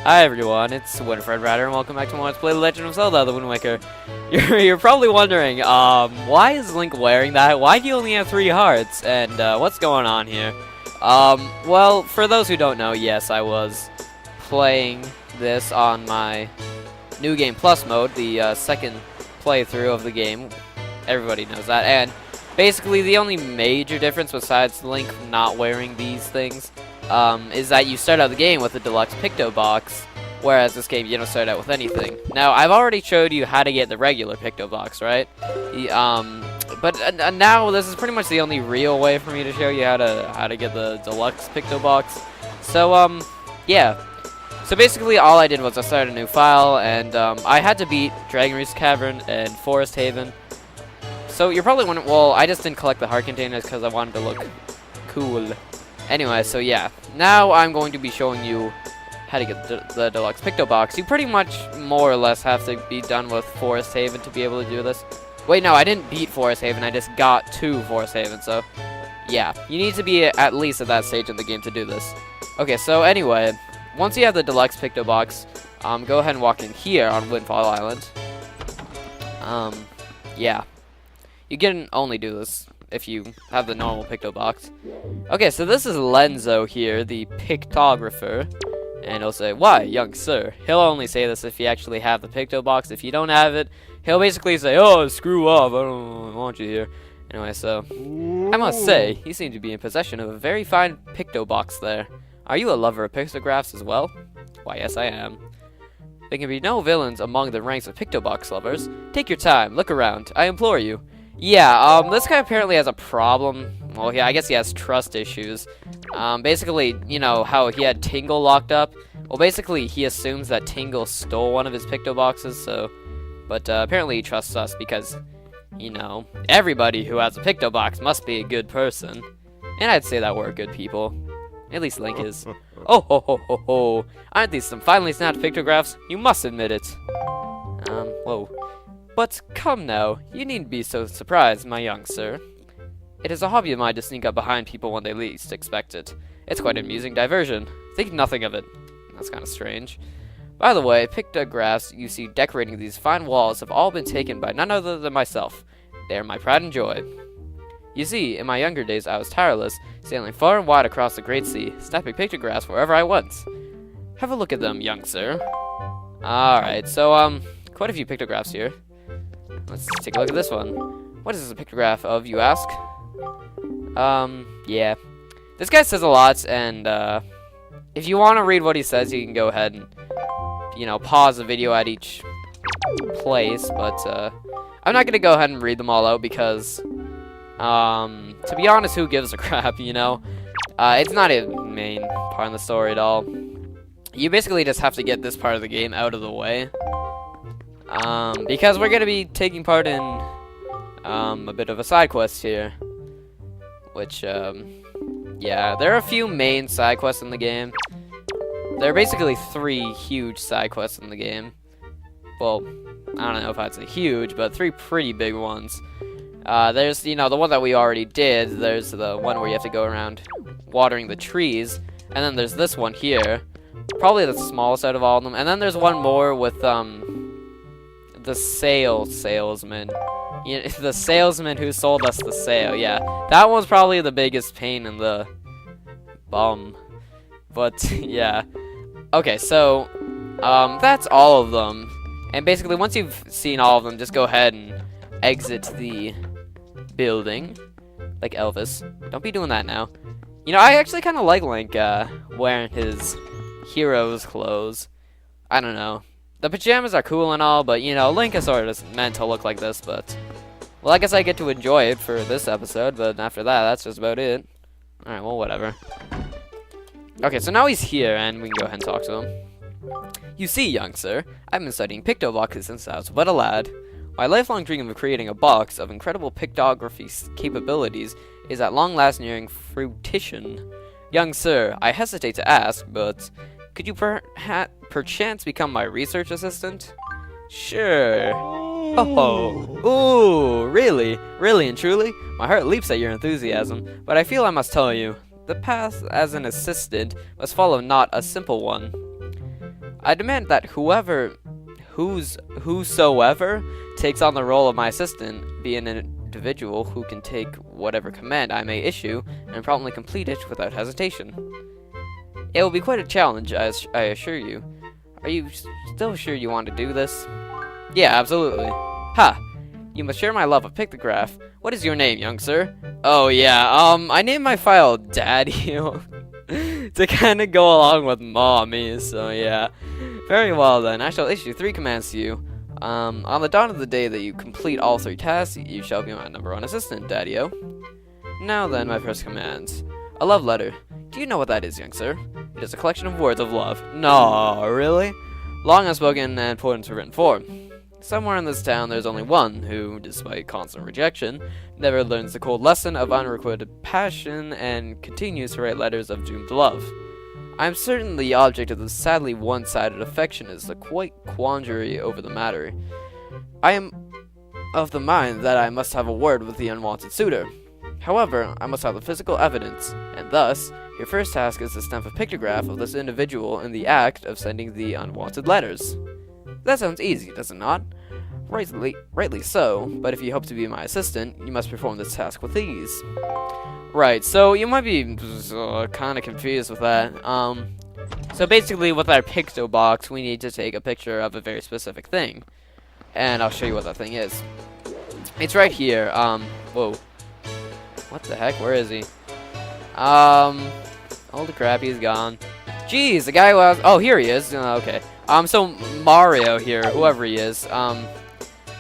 Hi everyone, it's Winifred Rider, and welcome back to Let's Play The Legend of Zelda: The Wind Waker. You're probably wondering, why is Link wearing that? Why do you only have 3 hearts? And, what's going on here? Well, for those who don't know, yes, I was playing this on my New Game Plus mode, the, second playthrough of the game. Everybody knows that, and basically the only major difference besides Link not wearing these things is that you start out the game with the Deluxe Picto Box, whereas this game you don't start out with anything. Now, I've already showed you how to get the regular Picto Box, right? But now this is pretty much the only real way for me to show you how to get the Deluxe Picto Box. So, yeah. So basically, all I did was I started a new file, and I had to beat Dragon Reef's Cavern and Forest Haven. So you're probably wondering, well, I just didn't collect the heart containers because I wanted to look cool. Anyway, so yeah, now I'm going to be showing you how to get the Deluxe Picto Box. You pretty much more or less have to be done with Forest Haven to be able to do this. Wait, no, I didn't beat Forest Haven, I just got to Forest Haven, so yeah, you need to be at least at that stage in the game to do this. Okay, so anyway, once you have the Deluxe Picto Box, go ahead and walk in here on Windfall Island. Yeah, you can only do this if you have the normal Picto Box. Okay, so this is Lenzo here, the pictographer, and he'll say, "Why, young sir?" He'll only say this if you actually have the Picto Box. If you don't have it, he'll basically say, "Oh, screw off, I don't want you here." Anyway, so, I must say, you seem to be in possession of a very fine Picto Box there. Are you a lover of pictographs as well? Why, yes, I am. There can be no villains among the ranks of Picto Box lovers. Take your time, look around, I implore you. Yeah, this guy apparently has a problem. Well, yeah, I guess he has trust issues. Basically, you know, how he had Tingle locked up? Well, basically, he assumes that Tingle stole one of his Picto Boxes, so... But, apparently he trusts us because, you know, everybody who has a Picto Box must be a good person. And I'd say that we're good people. At least Link is. Oh, ho, ho, ho, ho. Aren't these some finely snapped pictographs? You must admit it. Whoa. But come now, you needn't be so surprised, my young sir. It is a hobby of mine to sneak up behind people when they least expect it. It's quite an amusing diversion. Think nothing of it. That's kind of strange. By the way, pictographs you see decorating these fine walls have all been taken by none other than myself. They are my pride and joy. You see, in my younger days I was tireless, sailing far and wide across the great sea, snapping pictographs wherever I went. Have a look at them, young sir. Alright, so, quite a few pictographs here. Let's take a look at this one. What is this a pictograph of, you ask? Yeah. This guy says a lot, and, if you want to read what he says, you can go ahead and, you know, pause the video at each place, but, I'm not gonna go ahead and read them all out because, to be honest, who gives a crap, you know? It's not a main part of the story at all. You basically just have to get this part of the game out of the way. Because we're gonna be taking part in, a bit of a side quest here. Which, yeah, there are a few main side quests in the game. There are basically 3 huge side quests in the game. Well, I don't know if I'd say huge, but 3 pretty big ones. There's, you know, the one that we already did. There's the one where you have to go around watering the trees. And then there's this one here. Probably the smallest out of all of them. And then there's one more with, the salesman. You know, the salesman who sold us the sale, yeah. That one's probably the biggest pain in the bum. But, yeah. Okay, so, that's all of them. And basically, once you've seen all of them, just go ahead and exit the building. Like Elvis. Don't be doing that now. You know, I actually kind of like Link, wearing his hero's clothes. I don't know. The pajamas are cool and all, but, you know, Link is sort of meant to look like this, but... Well, I guess I get to enjoy it for this episode, but after that, that's just about it. Alright, well, whatever. Okay, so now he's here, and we can go ahead and talk to him. You see, young sir, I've been studying Picto Boxes since I was but a lad. My lifelong dream of creating a box of incredible pictography capabilities is at long last nearing fruition. Young sir, I hesitate to ask, but... Could you perchance become my research assistant? Sure. Oh, ooh, really? Really and truly? My heart leaps at your enthusiasm, but I feel I must tell you, the path as an assistant must follow not a simple one. I demand that whosoever takes on the role of my assistant be an individual who can take whatever command I may issue and promptly complete it without hesitation. It will be quite a challenge, I assure you. Are you still sure you want to do this? Yeah, absolutely. Ha! You must share my love of pictograph. What is your name, young sir? Oh yeah, I named my file Daddy to kind of go along with Mommy, so yeah. Very well then, I shall issue 3 commands to you. On the dawn of the day that you complete all 3 tasks, you shall be my #1 assistant, Daddy-o. Now then, my first command. A love letter. Do you know what that is, young sir? It is a collection of words of love. No, really? Long unspoken and put into written form. Somewhere in this town, there's only one who, despite constant rejection, never learns the cold lesson of unrequited passion and continues to write letters of doomed love. I am certain the object of this sadly one-sided affection is the quite quandary over the matter. I am of the mind that I must have a word with the unwanted suitor. However, I must have the physical evidence, and thus, your first task is to stamp a pictograph of this individual in the act of sending the unwanted letters. That sounds easy, does it not? Rightly so, but if you hope to be my assistant, you must perform this task with ease. Right, so you might be kind of confused with that. So basically with our Picto Box, we need to take a picture of a very specific thing. And I'll show you what that thing is. It's right here. Whoa. What the heck? Where is he? Holy crap, he's gone. Jeez, the guy was... Oh, here he is. Okay. So Mario here, whoever he is,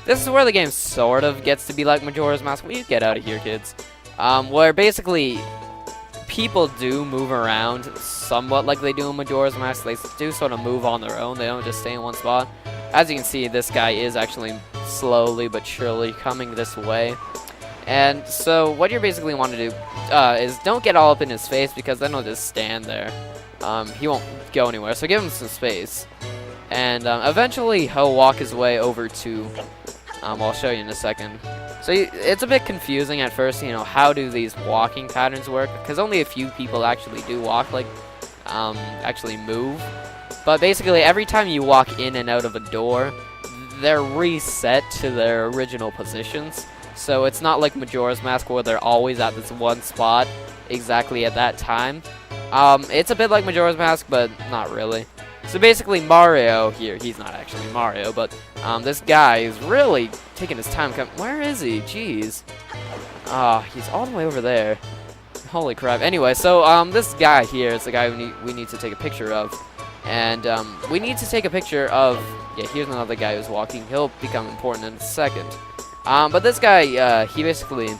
this is where the game sort of gets to be like Majora's Mask. Will you get out of here, kids? Where basically people do move around somewhat like they do in Majora's Mask. They do sort of move on their own. They don't just stay in one spot. As you can see, this guy is actually slowly but surely coming this way. And so what you basically want to do is don't get all up in his face, because then he'll just stand there. He won't go anywhere, so give him some space. And eventually he'll walk his way over to... I'll show you in a second. So it's a bit confusing at first, you know, how do these walking patterns work? Because only a few people actually do walk, like, actually move. But basically, every time you walk in and out of a door, they're reset to their original positions. So it's not like Majora's Mask where they're always at this one spot exactly at that time. It's a bit like Majora's Mask, but not really. So basically Mario here, he's not actually Mario, but this guy is really taking his time. Where is he? Jeez. He's all the way over there. Holy crap. Anyway, so this guy here is the guy we need to take a picture of. And we need to take a picture of... Yeah, here's another guy who's walking. He'll become important in a second. But this guy, he basically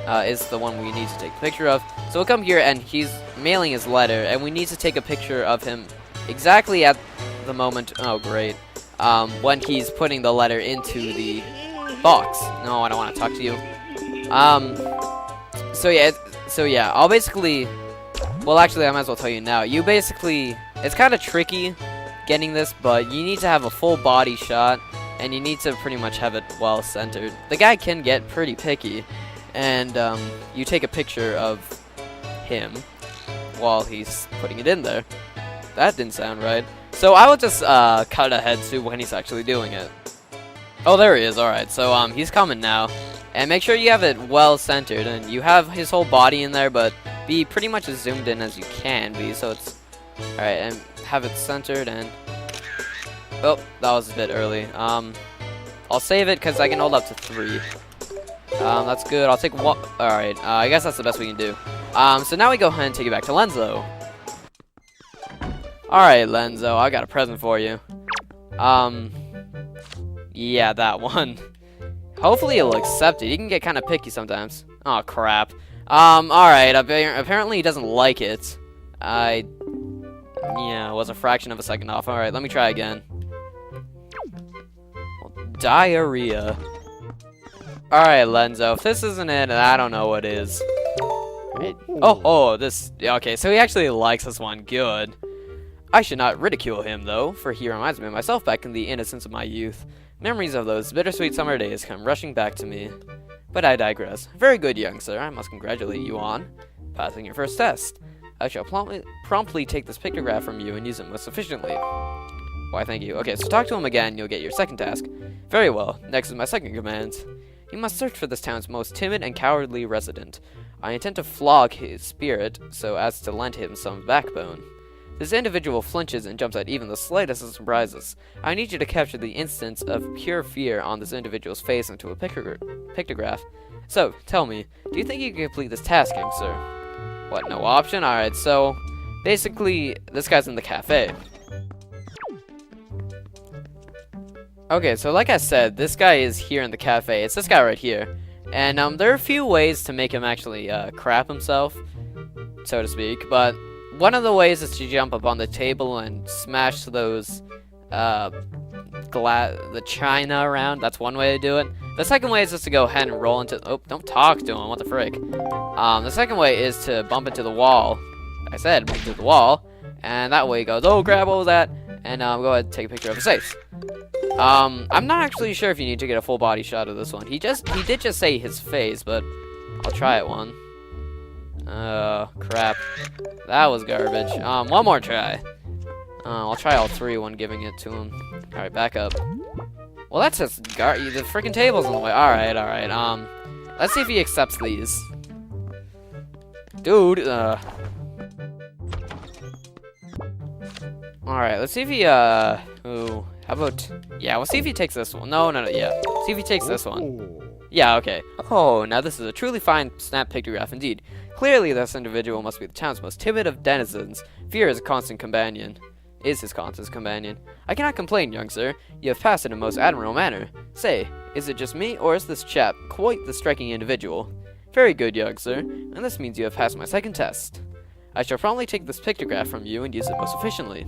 is the one we need to take a picture of. So we'll come here, and he's mailing his letter, and we need to take a picture of him exactly at the moment. Oh, great. When he's putting the letter into the box. No, I don't want to talk to you. So yeah, I'll basically... Well, actually, I might as well tell you now. You basically... It's kind of tricky getting this, but you need to have a full body shot, and you need to pretty much have it well centered. The guy can get pretty picky, and you take a picture of him while he's putting it in there. That didn't sound right. So I will just cut ahead to when he's actually doing it. Oh, there he is. Alright, so he's coming now. And make sure you have it well centered, and you have his whole body in there, but be pretty much as zoomed in as you can be, so it's... Alright, and have it centered, and... Oh, that was a bit early. I'll save it, because I can hold up to 3. That's good. I'll take 1... Alright, I guess that's the best we can do. So now we go ahead and take it back to Lenzo. Alright, Lenzo, I got a present for you. Yeah, that one. Hopefully he'll accept it. He can get kind of picky sometimes. Oh, crap. Alright, apparently he doesn't like it. Yeah, it was a fraction of a second off. Alright, let me try again. Diarrhea. Alright, Lenzo, if this isn't it, I don't know what is. Right. Oh, this... Okay, so he actually likes this one. Good. I should not ridicule him, though, for he reminds me of myself back in the innocence of my youth. Memories of those bittersweet summer days come rushing back to me. But I digress. Very good, young sir. I must congratulate you on passing your first test. I shall promptly take this pictograph from you and use it most efficiently. Why, thank you. Okay, so talk to him again, and you'll get your second task. Very well. Next is my second command. You must search for this town's most timid and cowardly resident. I intend to flog his spirit so as to lend him some backbone. This individual flinches and jumps at even the slightest of surprises. I need you to capture the instance of pure fear on this individual's face into a pictograph. So, tell me, do you think you can complete this task, youngster? What, no option? Alright, so, basically, this guy's in the cafe. Okay, so like I said, this guy is here in the cafe. It's this guy right here. And there are a few ways to make him actually crap himself, so to speak. But one of the ways is to jump up on the table and smash those the china around. That's one way to do it. The second way is just to go ahead and roll into... Oh, don't talk to him. What the frick? The second way is to bump into the wall. I said bump into the wall. And that way he goes, oh crap, what was that? And go ahead and take a picture of his face. I'm not actually sure if you need to get a full body shot of this one. He did just say his face, but I'll try it one. Oh, crap. That was garbage. One more try. I'll try all three when giving it to him. Alright, back up. Well, that's just the freaking table's in the way. Alright. Let's see if he accepts these. Dude, Alright, let's see if he, ooh, how about, yeah, we'll see if he takes this one. No, yeah. See if he takes this one. Yeah, okay. Oh, now this is a truly fine snap pictograph indeed. Clearly, this individual must be the town's most timid of denizens. Fear is his constant companion. I cannot complain, young sir. You have passed in a most admirable manner. Say, is it just me, or is this chap quite the striking individual? Very good, young sir, and this means you have passed my second test. I shall promptly take this pictograph from you and use it most efficiently.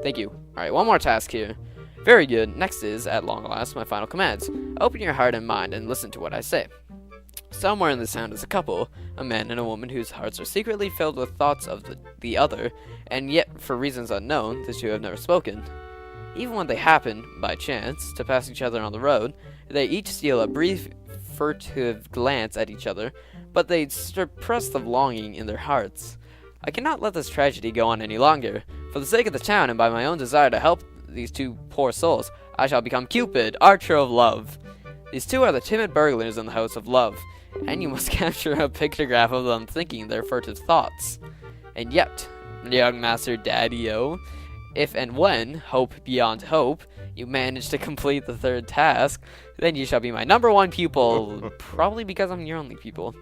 Thank you. Alright, one more task here. Very good. Next is, at long last, my final commands. Open your heart and mind and listen to what I say. Somewhere in this town is a couple, a man and a woman whose hearts are secretly filled with thoughts of the other, and yet, for reasons unknown, the two have never spoken. Even when they happen, by chance, to pass each other on the road, they each steal a brief, furtive glance at each other, but they suppress the longing in their hearts. I cannot let this tragedy go on any longer. For the sake of the town and by my own desire to help these two poor souls, I shall become Cupid, archer of love. These two are the timid burglars in the house of love, and you must capture a pictograph of them thinking their furtive thoughts. And yet, young Master Daddy-O, if and when, hope beyond hope, you manage to complete the third task, then you shall be my #1 pupil, probably because I'm your only pupil.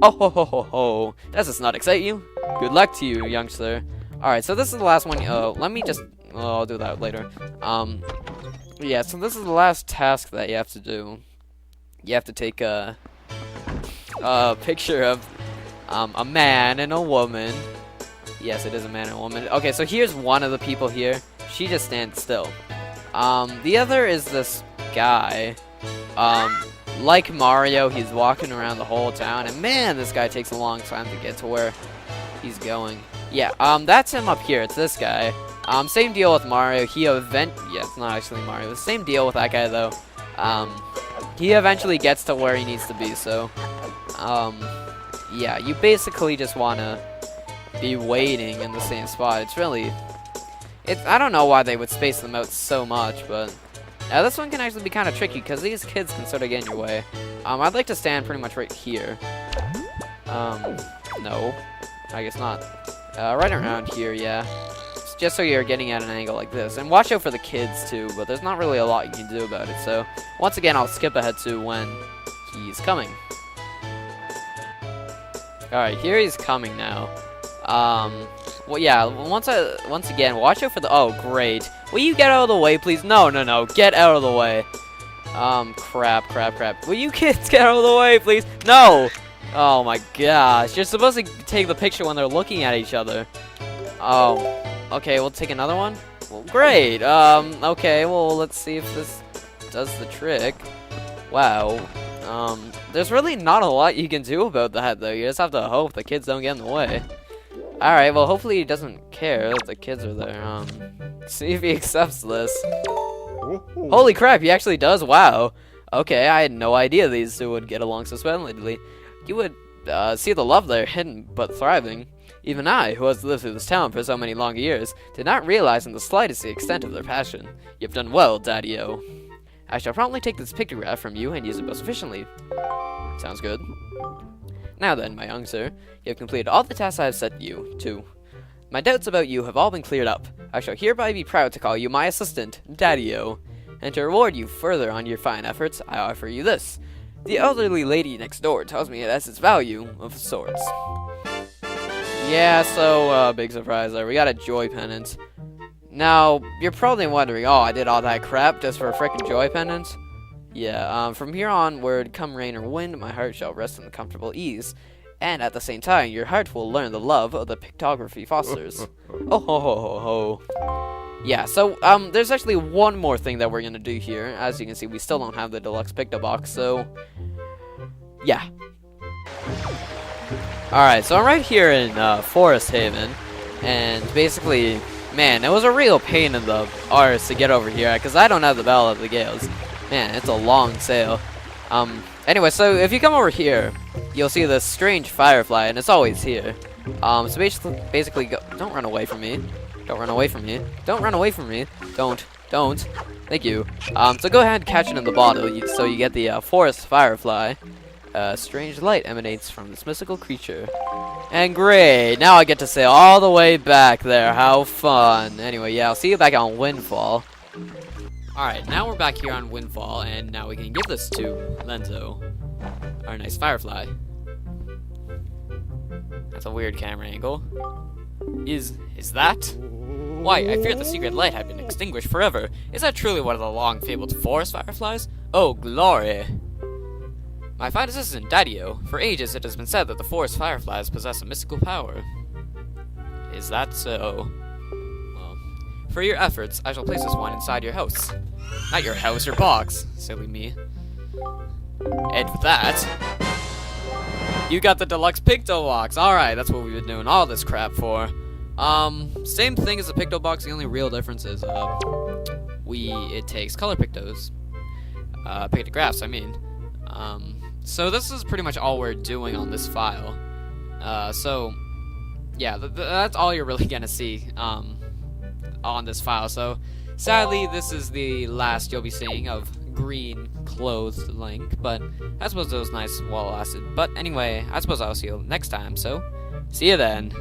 Oh ho ho ho ho, does this not excite you? Good luck to you, young sir. Alright, so this is the last one. Let me just... Oh, I'll do that later. Yeah, so this is the last task that you have to do. You have to take a picture of a man and a woman. Yes, it is a man and a woman. Okay, so here's one of the people here. She just stands still. The other is this guy. Like Mario, he's walking around the whole town, and man, this guy takes a long time to get to where he's going. Yeah, that's him up here. It's this guy. Same deal with Mario. Yeah, it's not actually Mario. The same deal with that guy, though. He eventually gets to where he needs to be, so, yeah, you basically just want to be waiting in the same spot. I don't know why they would space them out so much, but this one can actually be kind of tricky because these kids can sort of get in your way. I'd like to stand pretty much right here. No, I guess not. Right around here, yeah. Just so you're getting at an angle like this. And watch out for the kids, too, but there's not really a lot you can do about it. So, once again, I'll skip ahead to when he's coming. Alright, here he's coming now. Well, yeah, once again, watch out for the... Oh, great. Will you get out of the way, please? No, get out of the way. Crap. Will you kids get out of the way, please? No! Oh my gosh, you're supposed to take the picture when they're looking at each other. Oh, okay, we'll take another one? Well, great, okay, well, let's see if this does the trick. Wow, there's really not a lot you can do about that, though. You just have to hope the kids don't get in the way. Alright, well, hopefully he doesn't care that the kids are there. See if he accepts this. Holy crap, he actually does, wow. Okay, I had no idea these two would get along so splendidly. You would see the love there, hidden but thriving. Even I, who has lived through this town for so many long years, did not realize in the slightest the extent of their passion. You've done well, Daddy-o. I shall promptly take this pictograph from you and use it most efficiently. Sounds good. Now then, my young sir, you have completed all the tasks I have set you to. My doubts about you have all been cleared up. I shall hereby be proud to call you my assistant, Daddy-o. And to reward you further on your fine efforts, I offer you this. The elderly lady next door tells me it has its value of sorts. Yeah, so, big surprise there. We got a joy pendant. Now, you're probably wondering, oh, I did all that crap just for a frickin' joy pendant? Yeah, from here onward, come rain or wind, my heart shall rest in comfortable ease. And at the same time, your heart will learn the love of the pictography fosters. Oh ho ho ho ho. Yeah, so, there's actually one more thing that we're gonna do here. As you can see, we still don't have the Deluxe Picto Box, so... yeah. Alright, so I'm right here in, Forest Haven. And basically, man, it was a real pain in the arse to get over here, because I don't have the Battle of the Gales. Man, it's a long sail. Anyway, so if you come over here, you'll see this strange firefly, and it's always here. So basically go, don't run away from me. Don't run away from me. Don't run away from me. Don't. Thank you. So go ahead and catch it in the bottle, so you get the, forest firefly. Strange light emanates from this mystical creature. And great, now I get to sail all the way back there. How fun. Anyway, yeah, I'll see you back on Windfall. Alright, now we're back here on Windfall, and now we can give this to Lenzo, our nice firefly. That's a weird camera angle. Is that? Why, I feared the secret light had been extinguished forever. Is that truly one of the long-fabled forest fireflies? Oh, glory! My fine assistant, Daddy-o. For ages it has been said that the forest fireflies possess a mystical power. Is that so? Well, for your efforts, I shall place this wine inside your house. Not your house, your box. Silly me. And with that, you got the Deluxe Picto Box. Alright, that's what we've been doing all this crap for. Same thing as the Picto Box, the only real difference is, it takes color pictos. Pictographs, I mean. So this is pretty much all we're doing on this file. So, yeah, that's all you're really gonna see, on this file. So, sadly, this is the last you'll be seeing of green clothed Link, but I suppose it was nice while it lasted. But anyway, I suppose I'll see you next time, so see you then.